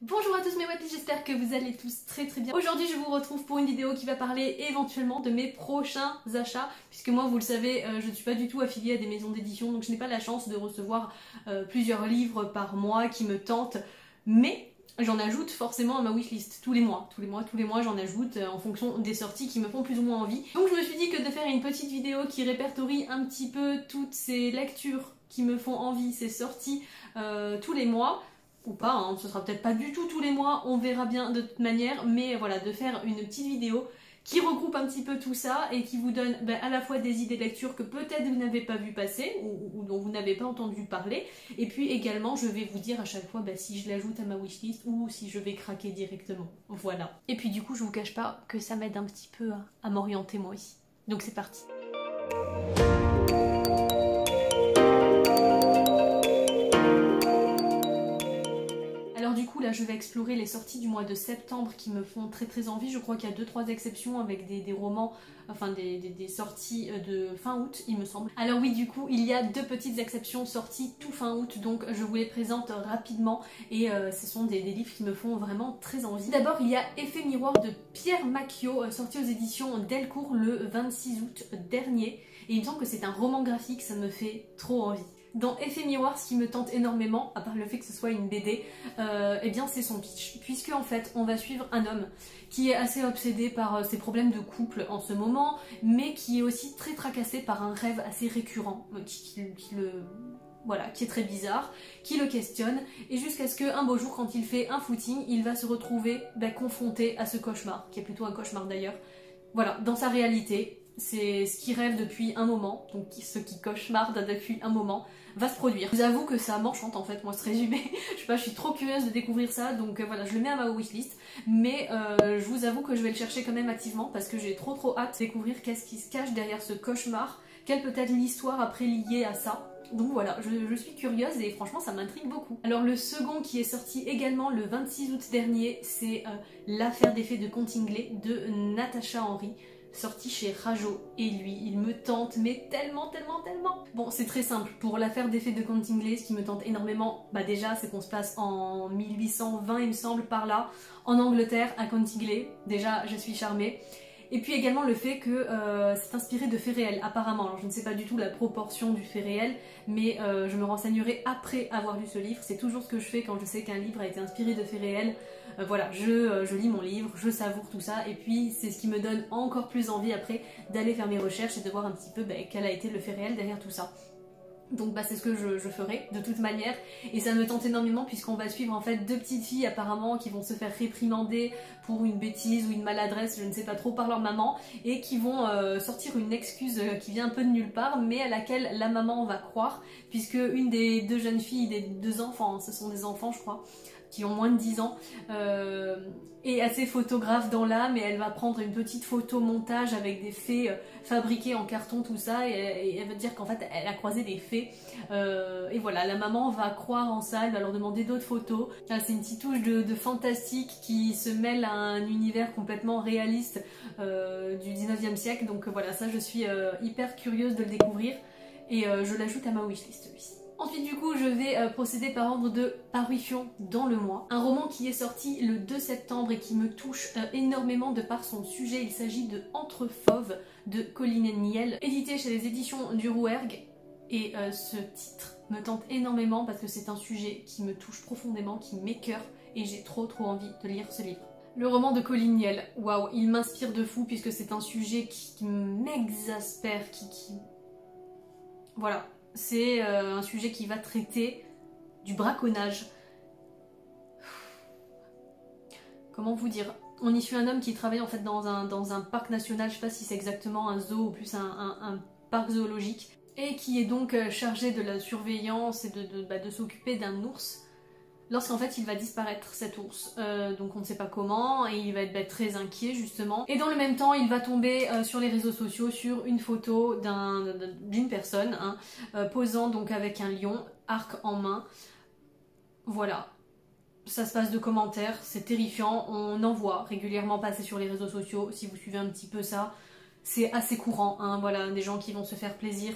Bonjour à tous mes webis, j'espère que vous allez tous très bien. Aujourd'hui je vous retrouve pour une vidéo qui va parler éventuellement de mes prochains achats, puisque moi vous le savez, je ne suis pas du tout affiliée à des maisons d'édition, donc je n'ai pas la chance de recevoir plusieurs livres par mois qui me tentent, mais j'en ajoute forcément à ma wishlist tous les mois j'en ajoute en fonction des sorties qui me font plus ou moins envie. Donc je me suis dit que de faire une petite vidéo qui répertorie un petit peu toutes ces lectures qui me font envie, ces sorties tous les mois, ou pas, hein, ce sera peut-être pas du tout tous les mois, on verra bien de toute manière, mais voilà, de faire une petite vidéo qui regroupe un petit peu tout ça et qui vous donne à la fois des idées de lecture que peut-être vous n'avez pas vu passer ou dont vous n'avez pas entendu parler, et puis également je vais vous dire à chaque fois si je l'ajoute à ma wishlist ou si je vais craquer directement, voilà. Et puis du coup je vous cache pas que ça m'aide un petit peu à m'orienter moi aussi, donc c'est parti. Là je vais explorer les sorties du mois de septembre qui me font très envie. Je crois qu'il y a 2-3 exceptions avec des romans, enfin des sorties de fin août il me semble. Alors oui, du coup il y a 2 petites exceptions sorties tout fin août, donc je vous les présente rapidement et ce sont des livres qui me font vraiment très envie. D'abord il y a Effet miroir de Pierre Macchio, sorti aux éditions Delcourt le 26 août dernier, et il me semble que c'est un roman graphique, ça me fait trop envie. Dans Effet miroir, ce qui me tente énormément, à part le fait que ce soit une BD, eh bien c'est son pitch, puisque en fait on va suivre un homme qui est assez obsédé par ses problèmes de couple en ce moment, mais qui est aussi très tracassé par un rêve assez récurrent, qui est très bizarre, qui le questionne, et jusqu'à ce qu'un beau jour, quand il fait un footing, il va se retrouver confronté à ce cauchemar, qui est plutôt un cauchemar d'ailleurs, voilà, dans sa réalité. C'est ce qui rêve depuis un moment, donc ce qui cauchemarde depuis un moment va se produire. Je vous avoue que ça m'enchante en fait, moi ce résumé, je sais pas, je suis trop curieuse de découvrir ça, donc voilà, je le mets à ma wishlist, mais je vous avoue que je vais le chercher quand même activement parce que j'ai trop hâte de découvrir qu'est-ce qui se cache derrière ce cauchemar, quelle peut être l'histoire après liée à ça. Donc voilà, je suis curieuse et franchement ça m'intrigue beaucoup. Alors le second qui est sorti également le 26 août dernier, c'est L'affaire des fées de Contingley de Natacha Henry, sorti chez Rajo, et lui il me tente mais tellement. Bon, c'est très simple, pour l'affaire des fées de Contingley, ce qui me tente énormément, déjà c'est qu'on se passe en 1820 il me semble, par là, en Angleterre, à Contingley. Déjà je suis charmée. Et puis également le fait que c'est inspiré de faits réels apparemment. Alors je ne sais pas du tout la proportion du fait réel, mais je me renseignerai après avoir lu ce livre. C'est toujours ce que je fais quand je sais qu'un livre a été inspiré de faits réels. Voilà, je lis mon livre, je savoure tout ça, et puis c'est ce qui me donne encore plus envie après d'aller faire mes recherches et de voir un petit peu quel a été le fait réel derrière tout ça. Donc c'est ce que je ferai de toute manière, et ça me tente énormément puisqu'on va suivre en fait 2 petites filles apparemment qui vont se faire réprimander pour une bêtise ou une maladresse, je ne sais pas trop, par leur maman, et qui vont sortir une excuse qui vient un peu de nulle part mais à laquelle la maman va croire, puisque une des 2 jeunes filles, des 2 enfants, ce sont des enfants je crois, qui ont moins de 10 ans, est assez photographe dans l'âme, et elle va prendre une petite photo montage avec des fées fabriquées en carton, tout ça, et elle va dire qu'en fait elle a croisé des fées, et voilà, la maman va croire en ça, elle va leur demander d'autres photos. C'est une petite touche de fantastique qui se mêle à un univers complètement réaliste du 19e siècle, donc voilà, ça je suis hyper curieuse de le découvrir, et je l'ajoute à ma wishlist celui-ci. Ensuite du coup je vais procéder par ordre de parution dans le mois. Un roman qui est sorti le 2 septembre et qui me touche énormément de par son sujet. Il s'agit de Entre fauves de Colline Niel, édité chez les éditions du Rouergue. Et ce titre me tente énormément parce que c'est un sujet qui me touche profondément, qui m'écœure, et j'ai trop envie de lire ce livre. Le roman de Colline Niel, waouh, il m'inspire de fou puisque c'est un sujet qui m'exaspère, Voilà. C'est un sujet qui va traiter du braconnage. Comment vous dire? On y suit un homme qui travaille en fait dans un parc national, je sais pas si c'est exactement un zoo ou plus un parc zoologique, et qui est donc chargé de la surveillance et de s'occuper d'un ours, lorsqu'en fait il va disparaître, cet ours, donc on ne sait pas comment, et il va être très inquiet justement, et dans le même temps il va tomber sur les réseaux sociaux sur une photo d'une personne posant donc avec un lion, arc en main. Voilà, ça se passe de commentaires, c'est terrifiant, on en voit régulièrement passer sur les réseaux sociaux, si vous suivez un petit peu ça, c'est assez courant, voilà, des gens qui vont se faire plaisir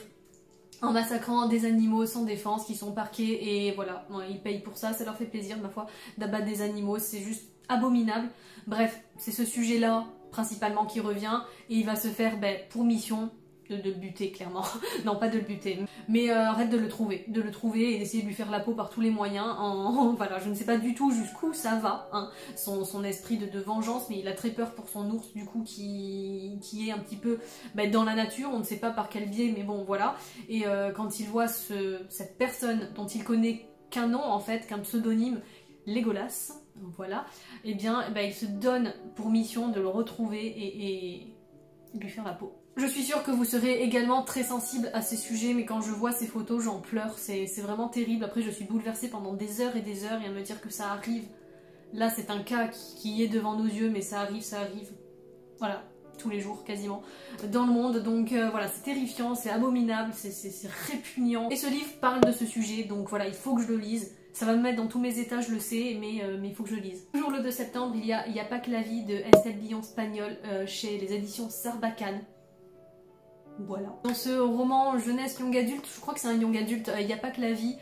en massacrant des animaux sans défense qui sont parqués et voilà, ils payent pour ça, ça leur fait plaisir ma foi d'abattre des animaux, c'est juste abominable. Bref, c'est ce sujet-là principalement qui revient et il va se faire pour mission de le buter clairement. Non, pas de le buter, mais arrête de le trouver et d'essayer de lui faire la peau par tous les moyens. Voilà, je ne sais pas du tout jusqu'où ça va, hein, son esprit de vengeance, mais il a très peur pour son ours du coup qui est un petit peu dans la nature, on ne sait pas par quel biais, mais bon voilà. Et quand il voit cette personne dont il connaît qu'un nom en fait, qu'un pseudonyme, Legolas, voilà, et bien il se donne pour mission de le retrouver et lui faire la peau. Je suis sûre que vous serez également très sensible à ces sujets, mais quand je vois ces photos, j'en pleure, c'est vraiment terrible. Après, je suis bouleversée pendant des heures et à me dire que ça arrive. Là, c'est un cas qui est devant nos yeux, mais ça arrive, voilà, tous les jours quasiment, dans le monde. Donc voilà, c'est terrifiant, c'est abominable, c'est répugnant. Et ce livre parle de ce sujet, donc voilà, il faut que je le lise. Ça va me mettre dans tous mes états, je le sais, mais il faut que je le lise. Toujours le 2 septembre, il y a pas que la vie de Estelle Billon-Spagnol chez les éditions Sarbacane. Voilà. Dans ce roman jeunesse young adulte, je crois que c'est un young adulte, il n'y a pas que la vie.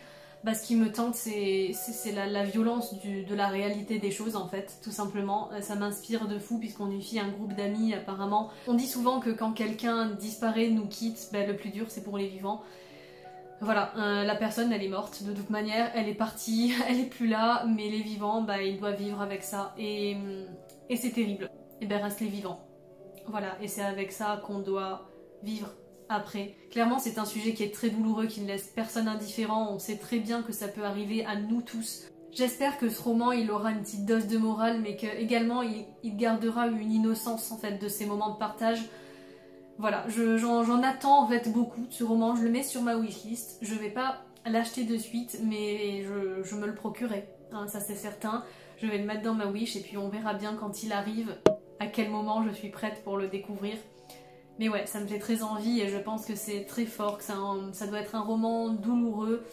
Ce qui me tente, c'est la violence de la réalité des choses en fait, tout simplement. Ça m'inspire de fou puisqu'on unifie un groupe d'amis apparemment. On dit souvent que quand quelqu'un disparaît, nous quitte, le plus dur c'est pour les vivants. Voilà, la personne elle est morte de toute manière, elle est partie, elle est plus là, mais les vivants, ils doivent vivre avec ça et c'est terrible. Et reste les vivants. Voilà, et c'est avec ça qu'on doit vivre après. Clairement c'est un sujet qui est très douloureux, qui ne laisse personne indifférent, on sait très bien que ça peut arriver à nous tous. J'espère que ce roman il aura une petite dose de morale, mais que également il gardera une innocence en fait de ces moments de partage. Voilà, j'en attends en fait beaucoup de ce roman, je le mets sur ma wishlist, je vais pas l'acheter de suite, mais je me le procurerai, hein, ça c'est certain. Je vais le mettre dans ma wish et puis on verra bien quand il arrive, à quel moment je suis prête pour le découvrir. Mais ouais, ça me fait très envie et je pense que c'est très fort, que ça doit être un roman douloureux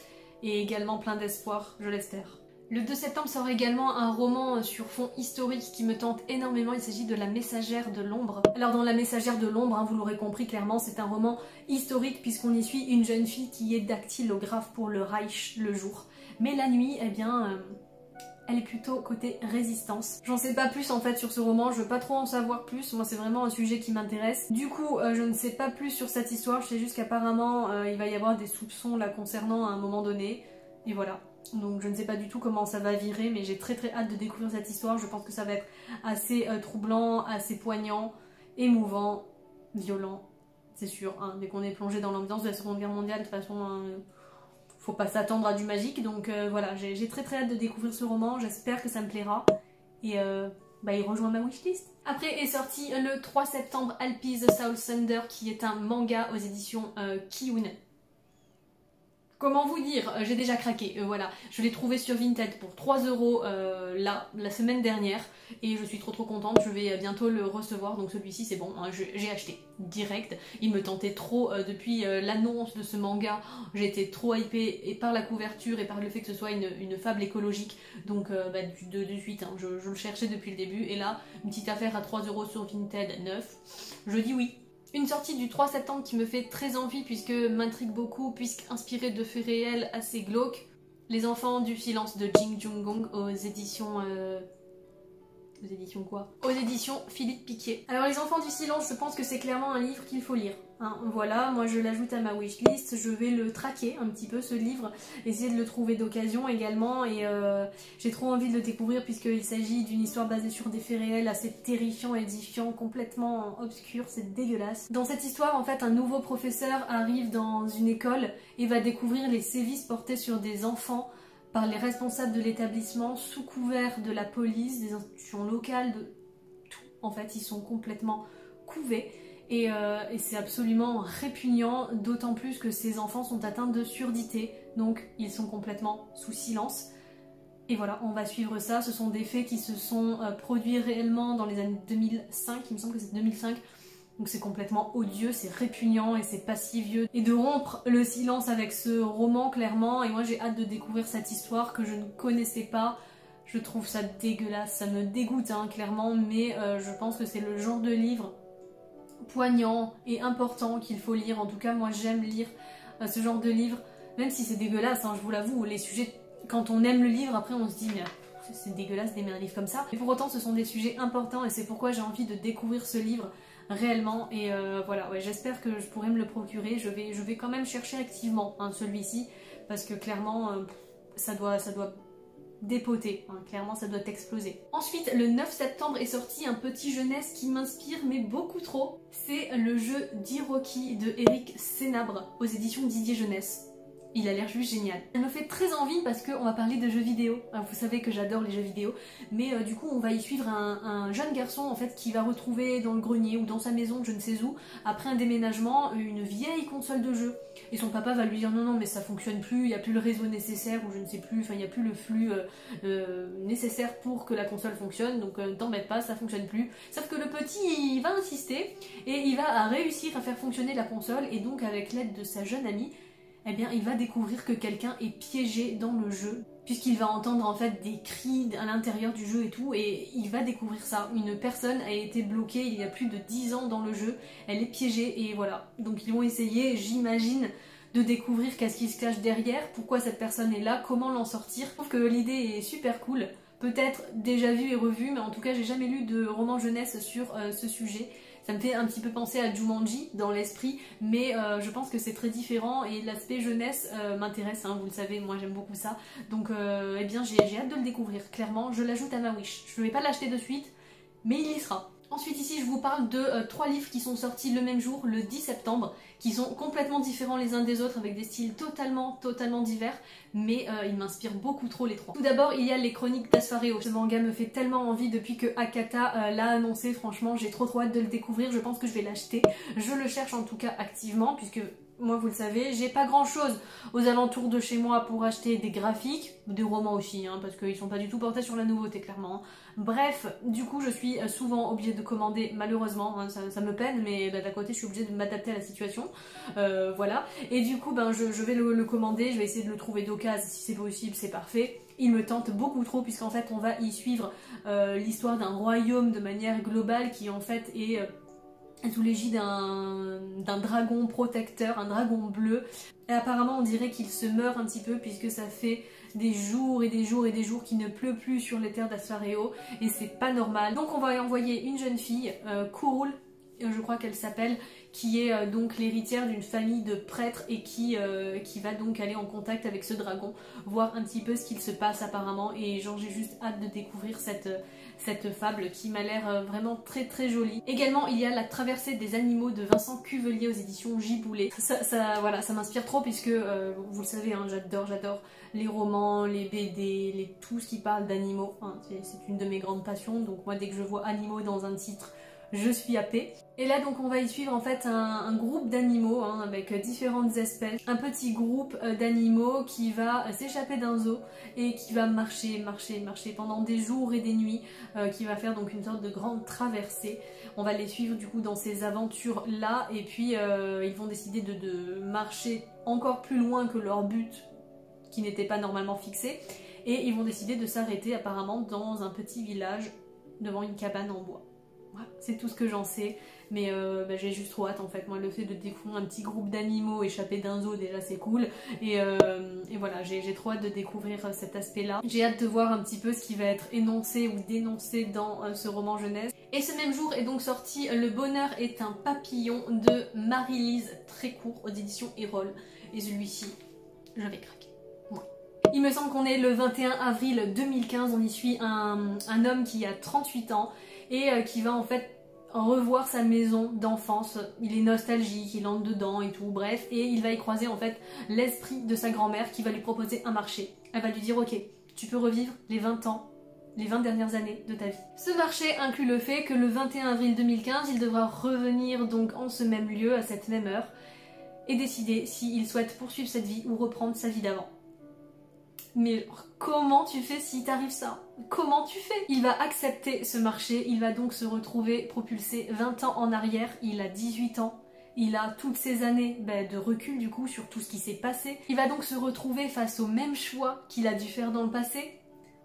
et également plein d'espoir, je l'espère. Le 2 septembre sort également un roman sur fond historique qui me tente énormément, il s'agit de La Messagère de l'Ombre. Alors dans La Messagère de l'Ombre, vous l'aurez compris clairement, c'est un roman historique puisqu'on y suit une jeune fille qui est dactylographe pour le Reich le jour. Mais la nuit, elle est plutôt côté résistance. J'en sais pas plus en fait sur ce roman, je veux pas trop en savoir plus, moi c'est vraiment un sujet qui m'intéresse. Du coup, je ne sais pas plus sur cette histoire, je sais juste qu'apparemment il va y avoir des soupçons là concernant à un moment donné, et voilà. Donc je ne sais pas du tout comment ça va virer, mais j'ai très hâte de découvrir cette histoire, je pense que ça va être assez troublant, assez poignant, émouvant, violent, c'est sûr, hein. Dès qu'on est plongé dans l'ambiance de la Seconde Guerre mondiale, de toute façon... faut pas s'attendre à du magique, donc voilà, j'ai très hâte de découvrir ce roman, j'espère que ça me plaira, et il rejoint ma wishlist. Après est sorti le 3 septembre Alpi the Soul Thunder, qui est un manga aux éditions Kiun. Comment vous dire, j'ai déjà craqué, voilà, je l'ai trouvé sur Vinted pour 3 € la semaine dernière et je suis trop contente, je vais bientôt le recevoir, donc celui-ci c'est bon, hein, j'ai acheté direct, il me tentait trop depuis l'annonce de ce manga, j'ai été trop hypée et par la couverture et par le fait que ce soit une fable écologique, donc de suite, hein, je le cherchais depuis le début et là, une petite affaire à 3 € sur Vinted neuf, je dis oui. Une sortie du 3 septembre qui me fait très envie puisque m'intrigue beaucoup, puisqu'inspirée de faits réels assez glauques. Les enfants du silence de Jing Jung-gong aux éditions... Aux éditions quoi? Aux éditions Philippe Piquier. Alors les enfants du silence, je pense que c'est clairement un livre qu'il faut lire. Hein, voilà, moi je l'ajoute à ma wishlist, je vais le traquer un petit peu ce livre, essayer de le trouver d'occasion également et j'ai trop envie de le découvrir puisqu'il s'agit d'une histoire basée sur des faits réels assez terrifiants, édifiants, complètement obscurs, c'est dégueulasse. Dans cette histoire en fait un nouveau professeur arrive dans une école et va découvrir les sévices portés sur des enfants par les responsables de l'établissement sous couvert de la police, des institutions locales, de tout. En fait, ils sont complètement couvés et c'est absolument répugnant, d'autant plus que ces enfants sont atteints de surdité, donc ils sont complètement sous silence. Et voilà, on va suivre ça, ce sont des faits qui se sont produits réellement dans les années 2005, il me semble que c'est 2005, donc c'est complètement odieux, c'est répugnant et c'est pas si vieux. Et de rompre le silence avec ce roman clairement, et moi j'ai hâte de découvrir cette histoire que je ne connaissais pas. Je trouve ça dégueulasse, ça me dégoûte hein, clairement, mais je pense que c'est le genre de livre poignant et important qu'il faut lire. En tout cas moi j'aime lire ce genre de livre, même si c'est dégueulasse, hein, je vous l'avoue, les sujets, quand on aime le livre, après on se dit mais c'est dégueulasse d'aimer un livre comme ça. Et pour autant ce sont des sujets importants et c'est pourquoi j'ai envie de découvrir ce livre réellement. Et voilà, ouais, j'espère que je pourrai me le procurer. Je vais quand même chercher activement hein, celui-ci, parce que clairement ça doit dépoter, hein, clairement ça doit exploser. Ensuite, le 9 septembre est sorti un petit jeunesse qui m'inspire mais beaucoup trop. C'est le jeu d'Hiroki de Eric Sénabre aux éditions Didier Jeunesse. Il a l'air juste génial. Elle me fait très envie parce qu'on va parler de jeux vidéo. Vous savez que j'adore les jeux vidéo, mais du coup on va y suivre un jeune garçon en fait qui va retrouver dans le grenier ou dans sa maison, je ne sais où, après un déménagement, une vieille console de jeu. Et son papa va lui dire non non mais ça fonctionne plus, il n'y a plus le réseau nécessaire ou je ne sais plus, enfin il n'y a plus le flux nécessaire pour que la console fonctionne, donc ne t'embête pas, ça fonctionne plus. Sauf que le petit il va insister et il va réussir à faire fonctionner la console, et donc avec l'aide de sa jeune amie, eh bien il va découvrir que quelqu'un est piégé dans le jeu, puisqu'il va entendre en fait des cris à l'intérieur du jeu et tout, et il va découvrir ça. Une personne a été bloquée il y a plus de 10 ans dans le jeu, elle est piégée et voilà. Donc ils vont essayer, j'imagine, de découvrir qu'est-ce qui se cache derrière, pourquoi cette personne est là, comment l'en sortir. Je trouve que l'idée est super cool, peut-être déjà vue et revue, mais en tout cas j'ai jamais lu de roman jeunesse sur ce sujet. Ça me fait un petit peu penser à Jumanji dans l'esprit, mais je pense que c'est très différent et l'aspect jeunesse m'intéresse, hein, vous le savez, moi j'aime beaucoup ça. Donc eh bien j'ai hâte de le découvrir, clairement, je l'ajoute à ma wish. Je ne vais pas l'acheter de suite, mais il y sera. Ensuite ici je vous parle de 3 livres qui sont sortis le même jour, le 10 septembre, qui sont complètement différents les uns des autres, avec des styles totalement divers, mais ils m'inspirent beaucoup trop les 3. Tout d'abord il y a les Chroniques d'Asfareo. Ce manga me fait tellement envie depuis que Akata l'a annoncé, franchement j'ai trop hâte de le découvrir, je pense que je vais l'acheter. Je le cherche en tout cas activement, puisque moi vous le savez, j'ai pas grand chose aux alentours de chez moi pour acheter des graphiques, des romans aussi, hein, parce qu'ils sont pas du tout portés sur la nouveauté clairement. Bref, du coup je suis souvent obligée de commander, malheureusement, hein, ça me peine, mais d'un côté je suis obligée de m'adapter à la situation, voilà. Et du coup ben, je vais le commander, je vais essayer de le trouver d'occasion, si c'est possible c'est parfait. Il me tente beaucoup trop, puisqu'en fait on va y suivre l'histoire d'un royaume de manière globale qui en fait est sous l'égide d'un dragon protecteur, un dragon bleu. Et apparemment on dirait qu'il se meurt un petit peu, puisque ça fait des jours et des jours et des jours qu'il ne pleut plus sur les terres d'Asfareo, et c'est pas normal. Donc on va y envoyer une jeune fille, Kurul, je crois qu'elle s'appelle, qui est donc l'héritière d'une famille de prêtres et qui va donc aller en contact avec ce dragon, voir un petit peu ce qu'il se passe apparemment, et genre j'ai juste hâte de découvrir cette fable qui m'a l'air vraiment très jolie. Également il y a La Traversée des animaux de Vincent Cuvelier aux éditions Giboulet. Voilà, ça m'inspire trop, puisque vous le savez, hein, j'adore les romans, les BD, tout ce qui parle d'animaux, hein, c'est une de mes grandes passions, donc moi dès que je vois animaux dans un titre, je suis happée. Et là donc on va y suivre en fait un groupe d'animaux, hein, avec différentes espèces. Un petit groupe d'animaux qui va s'échapper d'un zoo et qui va marcher pendant des jours et des nuits, qui va faire donc une sorte de grande traversée. On va les suivre du coup dans ces aventures là, et puis ils vont décider de marcher encore plus loin que leur but qui n'était pas normalement fixé, et ils vont décider de s'arrêter apparemment dans un petit village devant une cabane en bois. Voilà, c'est tout ce que j'en sais, mais j'ai juste trop hâte en fait. Moi le fait de découvrir un petit groupe d'animaux échappés d'un zoo, déjà c'est cool, et voilà, j'ai trop hâte de découvrir cet aspect là. J'ai hâte de voir un petit peu ce qui va être énoncé ou dénoncé dans ce roman jeunesse. Et ce même jour est donc sorti Le Bonheur est un papillon de Marie-Lise Trécourt aux éditions Erol, et celui-ci, je vais craquer. Il me semble qu'on est le 21 avril 2015, on y suit un homme qui a 38 ans et qui va en fait revoir sa maison d'enfance. Il est nostalgique, il entre dedans et tout, bref, et il va y croiser en fait l'esprit de sa grand-mère qui va lui proposer un marché. Elle va lui dire ok, tu peux revivre les 20 ans, les 20 dernières années de ta vie. Ce marché inclut le fait que le 21 avril 2015, il devra revenir donc en ce même lieu, à cette même heure, et décider s'il souhaite poursuivre cette vie ou reprendre sa vie d'avant. Mais comment tu fais si t'arrive ça? Comment tu fais? Il va accepter ce marché, il va donc se retrouver propulsé 20 ans en arrière, il a 18 ans. Il a toutes ces années de recul du coup sur tout ce qui s'est passé. Il va donc se retrouver face aux mêmes choix qu'il a dû faire dans le passé,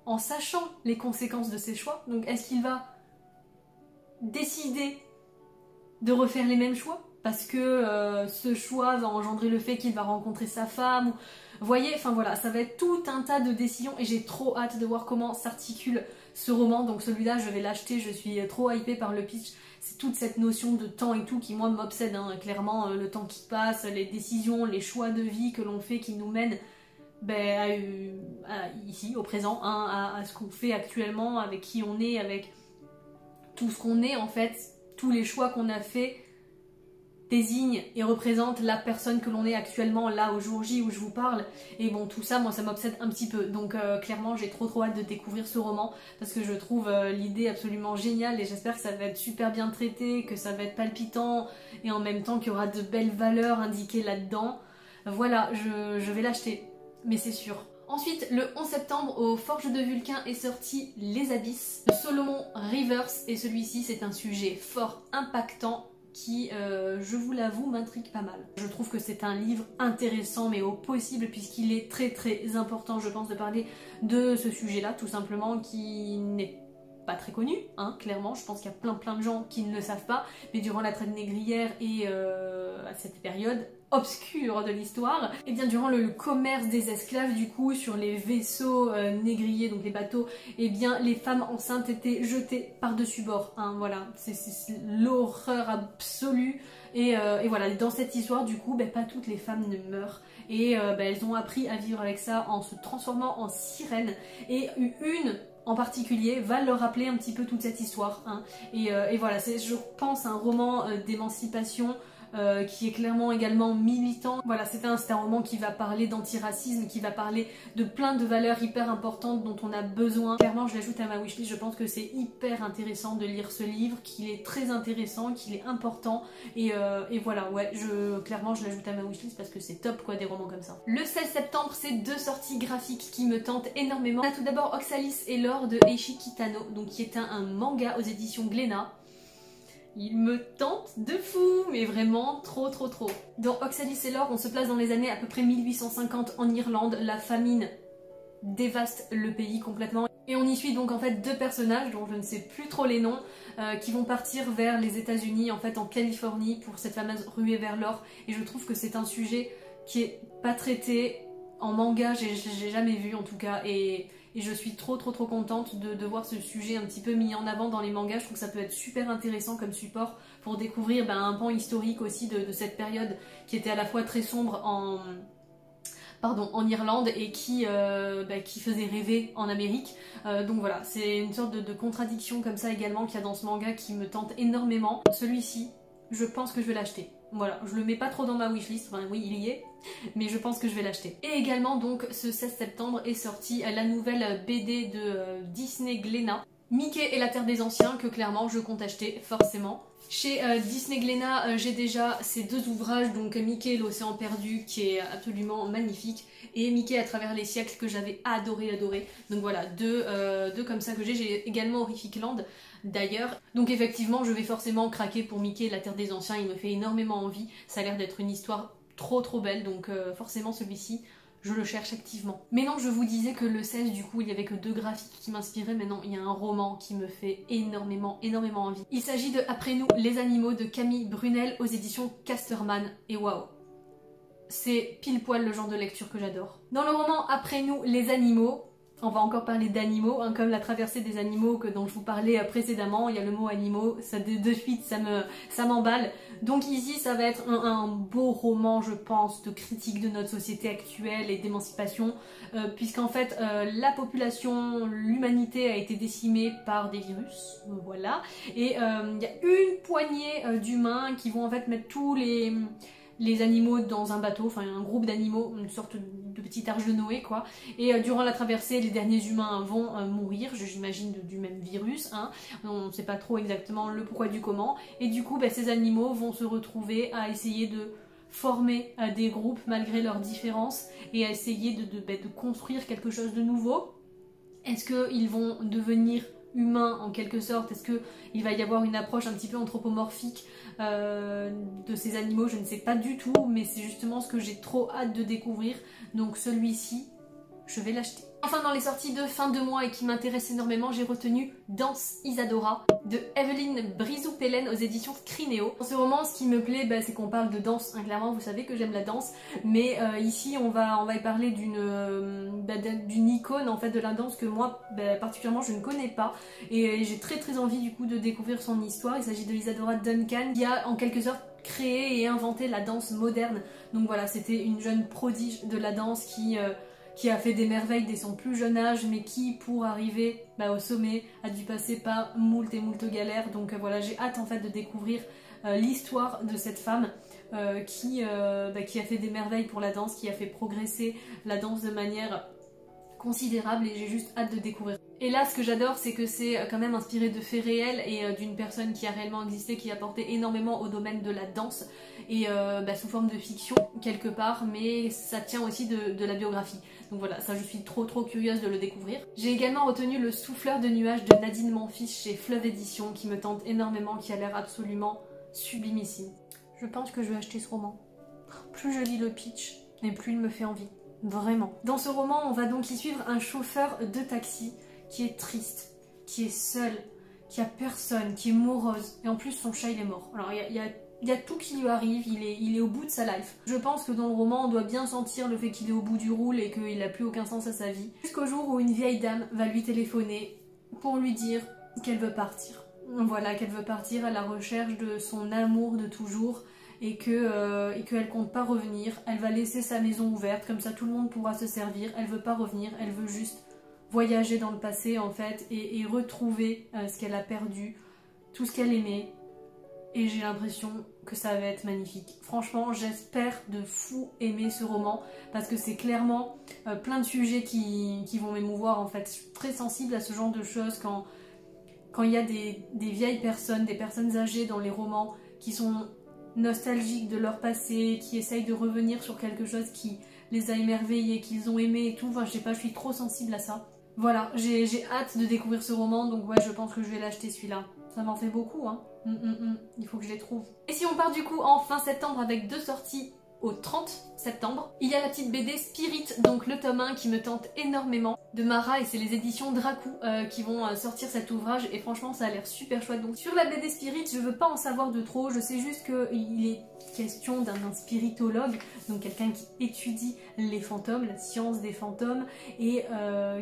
en sachant les conséquences de ses choix. Donc est-ce qu'il va décider de refaire les mêmes choix? parce que ce choix va engendrer le fait qu'il va rencontrer sa femme. Vous voyez, enfin voilà, ça va être tout un tas de décisions et j'ai trop hâte de voir comment s'articule ce roman. Donc celui-là, je vais l'acheter, je suis trop hypée par le pitch. C'est toute cette notion de temps et tout qui moi m'obsède, hein. Clairement, le temps qui passe, les décisions, les choix de vie que l'on fait qui nous mènent ici, au présent, hein, à ce qu'on fait actuellement, avec qui on est, avec tout ce qu'on est en fait, tous les choix qu'on a fait désignent et représentent la personne que l'on est actuellement là au jour J où je vous parle. Et bon, tout ça, moi ça m'obsède un petit peu. Donc clairement, j'ai trop hâte de découvrir ce roman parce que je trouve l'idée absolument géniale et j'espère que ça va être super bien traité, que ça va être palpitant et en même temps qu'il y aura de belles valeurs indiquées là-dedans. Voilà, je vais l'acheter, mais c'est sûr. Ensuite, le 11 septembre, au Forges de Vulcain est sorti Les Abysses de Solomon Rivers et celui-ci c'est un sujet fort, impactant qui, je vous l'avoue, m'intrigue pas mal. Je trouve que c'est un livre intéressant mais au possible puisqu'il est très important, je pense, de parler de ce sujet-là, tout simplement, qui n'est pas très connu, hein, clairement. Je pense qu'il y a plein de gens qui ne le savent pas, mais durant la traite négrière et à cette période obscure de l'histoire, et bien durant le commerce des esclaves, du coup, sur les vaisseaux négriers, donc les bateaux, et bien les femmes enceintes étaient jetées par-dessus bord, hein, voilà, c'est l'horreur absolue, et voilà, dans cette histoire, du coup, pas toutes les femmes ne meurent, et elles ont appris à vivre avec ça en se transformant en sirènes, et une en particulier va leur rappeler un petit peu toute cette histoire, hein. Et voilà, c'est, je pense, un roman d'émancipation qui est clairement également militant. Voilà, c'est un roman qui va parler d'antiracisme, qui va parler de plein de valeurs hyper importantes dont on a besoin. Clairement, je l'ajoute à ma wishlist, je pense que c'est hyper intéressant de lire ce livre, qu'il est très intéressant, qu'il est important, et voilà, ouais, clairement je l'ajoute à ma wishlist parce que c'est top quoi, des romans comme ça. Le 16 septembre, c'est deux sorties graphiques qui me tentent énormément. On a tout d'abord Oxalis et l'or de Eiichi Kitano, donc qui est un manga aux éditions Glénat. Il me tente de fou, mais vraiment trop. Dans Oxalis et l'or, on se place dans les années à peu près 1850 en Irlande. La famine dévaste le pays complètement. Et on y suit donc en fait deux personnages, dont je ne sais plus trop les noms, qui vont partir vers les États-Unis, en fait en Californie, pour cette fameuse ruée vers l'or. Et je trouve que c'est un sujet qui est pas traité en manga, j'ai jamais vu en tout cas, et je suis trop contente de voir ce sujet un petit peu mis en avant dans les mangas. Je trouve que ça peut être super intéressant comme support pour découvrir un pan historique aussi de cette période qui était à la fois très sombre en Irlande et qui faisait rêver en Amérique. Donc voilà, c'est une sorte de contradiction comme ça également qu'il y a dans ce manga qui me tente énormément. Celui-ci, je pense que je vais l'acheter. Voilà, je le mets pas trop dans ma wishlist, enfin oui il y est, mais je pense que je vais l'acheter. Et également donc ce 16 septembre est sortie la nouvelle BD de Disney Glénat, Mickey et la Terre des Anciens, que clairement je compte acheter forcément. Chez Disney Glénat, j'ai déjà ces deux ouvrages, donc Mickey et l'Océan Perdu, qui est absolument magnifique, et Mickey à travers les siècles, que j'avais adoré. Donc voilà, deux comme ça que j'ai également Horrific Land d'ailleurs. Donc effectivement, je vais forcément craquer pour Mickey et la Terre des Anciens, il me fait énormément envie, ça a l'air d'être une histoire trop belle, donc forcément celui-ci, je le cherche activement. Mais non, je vous disais que le 16, du coup, il n'y avait que deux graphiques qui m'inspiraient, mais non, il y a un roman qui me fait énormément envie. Il s'agit de Après nous, les animaux de Camille Brunel aux éditions Casterman, et waouh, c'est pile poil le genre de lecture que j'adore. Dans le roman Après nous, les animaux, on va encore parler d'animaux, hein, comme la traversée des animaux dont je vous parlais précédemment, il y a le mot animaux, ça de suite ça m'emballe. Donc ici ça va être un beau roman, je pense, de critique de notre société actuelle et d'émancipation, puisqu'en fait la population, l'humanité a été décimée par des virus, voilà, et il y a une poignée d'humains qui vont en fait mettre tous les animaux dans un bateau, enfin un groupe d'animaux, une sorte de petite arche de Noé quoi, et durant la traversée les derniers humains vont mourir, j'imagine du même virus, hein. On ne sait pas trop exactement le pourquoi du comment, et du coup ces animaux vont se retrouver à essayer de former des groupes malgré leurs différences, et à essayer de construire quelque chose de nouveau. Est-ce qu'ils vont devenir humain en quelque sorte? Est-ce qu'il va y avoir une approche un petit peu anthropomorphique de ces animaux? Je ne sais pas du tout, mais c'est justement ce que j'ai trop hâte de découvrir. Donc celui-ci, je vais l'acheter. Enfin, dans les sorties de fin de mois et qui m'intéressent énormément, j'ai retenu Danse Isadora de Evelyne Brizou-Pellen aux éditions Crinéo. Dans ce roman, ce qui me plaît, c'est qu'on parle de danse. Hein, clairement, vous savez que j'aime la danse, mais ici, on va y parler d'une icône en fait de la danse que moi, particulièrement, je ne connais pas, et j'ai très envie du coup de découvrir son histoire. Il s'agit de Isadora Duncan, qui a en quelque sorte créé et inventé la danse moderne. Donc voilà, c'était une jeune prodige de la danse qui a fait des merveilles dès son plus jeune âge, mais qui, pour arriver au sommet, a dû passer par moult et moult galères. Donc voilà, j'ai hâte en fait de découvrir l'histoire de cette femme qui a fait des merveilles pour la danse, qui a fait progresser la danse de manière considérable, et j'ai juste hâte de découvrir. Et là, ce que j'adore, c'est que c'est quand même inspiré de faits réels et d'une personne qui a réellement existé, qui a apporté énormément au domaine de la danse, et sous forme de fiction quelque part, mais ça tient aussi de la biographie. Donc voilà, ça je suis trop curieuse de le découvrir. J'ai également retenu Le Souffleur de nuages de Nadine Monfils chez Fleuve Édition, qui me tente énormément, qui a l'air absolument sublimissime. Je pense que je vais acheter ce roman. Plus je lis le pitch, et plus il me fait envie. Vraiment. Dans ce roman, on va donc y suivre un chauffeur de taxi qui est triste, qui est seul, qui a personne, qui est morose, et en plus son chat il est mort. Alors il y a tout qui lui arrive, il est au bout de sa life. Je pense que dans le roman, on doit bien sentir le fait qu'il est au bout du roule et qu'il n'a plus aucun sens à sa vie. Jusqu'au jour où une vieille dame va lui téléphoner pour lui dire qu'elle veut partir. Voilà, qu'elle veut partir à la recherche de son amour de toujours, et qu'elle compte pas revenir. Elle va laisser sa maison ouverte, comme ça tout le monde pourra se servir. Elle veut pas revenir, elle veut juste voyager dans le passé en fait, et retrouver ce qu'elle a perdu, tout ce qu'elle aimait. Et j'ai l'impression que ça va être magnifique. Franchement, j'espère de fou aimer ce roman, parce que c'est clairement plein de sujets qui vont m'émouvoir en fait. Je suis très sensible à ce genre de choses quand il y a des vieilles personnes, des personnes âgées dans les romans qui sont nostalgiques de leur passé, qui essayent de revenir sur quelque chose qui les a émerveillés, qu'ils ont aimé et tout. Enfin, je sais pas, je suis trop sensible à ça. Voilà, j'ai hâte de découvrir ce roman, donc ouais, je pense que je vais l'acheter celui-là. Ça m'en fait beaucoup, hein. Il faut que je les trouve. Et si on part du coup en fin septembre avec 2 sorties au 30 septembre, il y a la petite BD Spirit, donc le tome 1 qui me tente énormément, de Mara, et c'est les éditions Dracou qui vont sortir cet ouvrage, et franchement ça a l'air super chouette. Donc sur la BD Spirit, je veux pas en savoir de trop, je sais juste qu'il est question d'un spiritologue, donc quelqu'un qui étudie les fantômes, la science des fantômes, et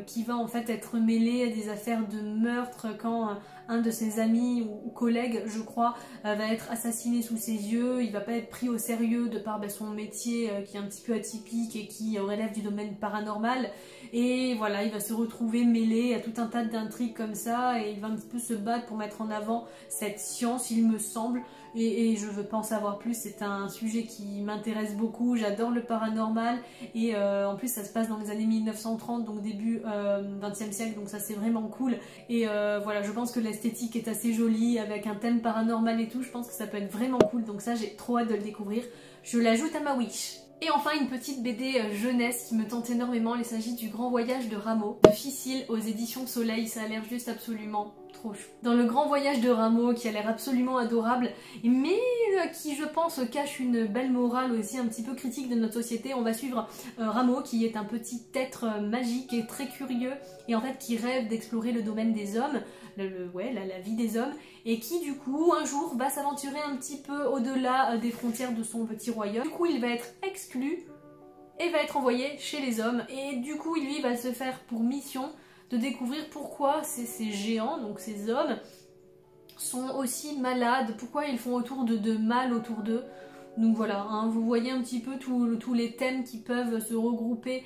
qui va en fait être mêlé à des affaires de meurtre quand un de ses amis ou collègues, je crois, va être assassiné sous ses yeux. Il va pas être pris au sérieux de par son métier qui est un petit peu atypique et qui relève du domaine paranormal, et voilà, il va se retrouver mêlé à tout un tas d'intrigues comme ça, et il va un petit peu se battre pour mettre en avant cette science, il me semble, et je veux pas en savoir plus. C'est un sujet qui m'intéresse beaucoup, j'adore le paranormal, et en plus ça se passe dans les années 1930, donc début 20e siècle, donc ça c'est vraiment cool, et voilà, je pense que l'esthétique est assez jolie, avec un thème paranormal et tout, je pense que ça peut être vraiment cool, donc ça j'ai trop hâte de le découvrir. Je l'ajoute à ma wish. Et enfin une petite BD jeunesse qui me tente énormément, il s'agit du Grand Voyage de Rameau, de Ficile aux éditions Soleil, ça a l'air juste absolument trop chou. Dans le Grand Voyage de Rameau, qui a l'air absolument adorable, mais qui je pense cache une belle morale aussi un petit peu critique de notre société, on va suivre Rameau, qui est un petit être magique et très curieux, et en fait qui rêve d'explorer le domaine des hommes, la vie des hommes, et qui du coup un jour va s'aventurer un petit peu au-delà des frontières de son petit royaume. Du coup il va être exclu et va être envoyé chez les hommes, et du coup lui va se faire pour mission de découvrir pourquoi ces géants, donc ces hommes, sont aussi malades, pourquoi ils font autour de mal autour d'eux. Donc voilà, hein, vous voyez un petit peu tous les thèmes qui peuvent se regrouper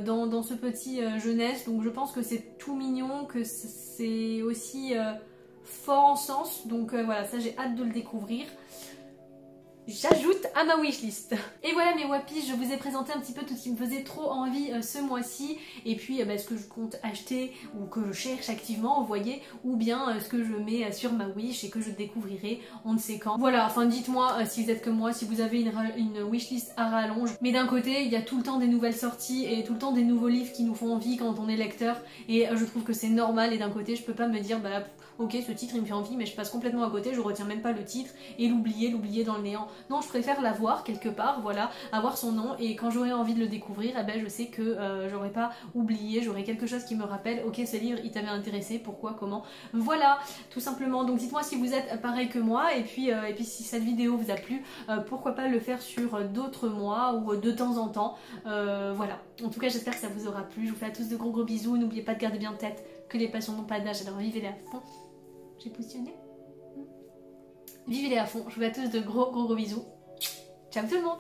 dans ce petit jeunesse, donc je pense que c'est tout mignon, que c'est aussi fort en sens, donc voilà, ça j'ai hâte de le découvrir. J'ajoute à ma wishlist. Et voilà mes wapis, je vous ai présenté un petit peu tout ce qui me faisait trop envie ce mois-ci, et puis ce que je compte acheter ou que je cherche activement, vous voyez, ou bien ce que je mets sur ma wish et que je découvrirai on ne sait quand. Voilà, enfin dites-moi si vous êtes comme moi, si vous avez une wishlist à rallonge, mais d'un côté il y a tout le temps des nouvelles sorties et tout le temps des nouveaux livres qui nous font envie quand on est lecteur, et je trouve que c'est normal, et d'un côté je peux pas me dire ok ce titre il me fait envie, mais je passe complètement à côté, je retiens même pas le titre et l'oublier dans le néant. Non, je préfère l'avoir quelque part, voilà, avoir son nom, et quand j'aurai envie de le découvrir, eh ben, je sais que j'aurai pas oublié, j'aurai quelque chose qui me rappelle, ok, ce livre il t'avait intéressé, pourquoi, comment, voilà, tout simplement. Donc dites-moi si vous êtes pareil que moi, et puis si cette vidéo vous a plu, pourquoi pas le faire sur d'autres mois ou de temps en temps, voilà. En tout cas, j'espère que ça vous aura plu, je vous fais à tous de gros bisous, n'oubliez pas de garder bien en tête que les passions n'ont pas d'âge, alors vivez-les à fond. J'ai positionné. Vivez-les à fond, je vous fais à tous de gros bisous. Ciao tout le monde!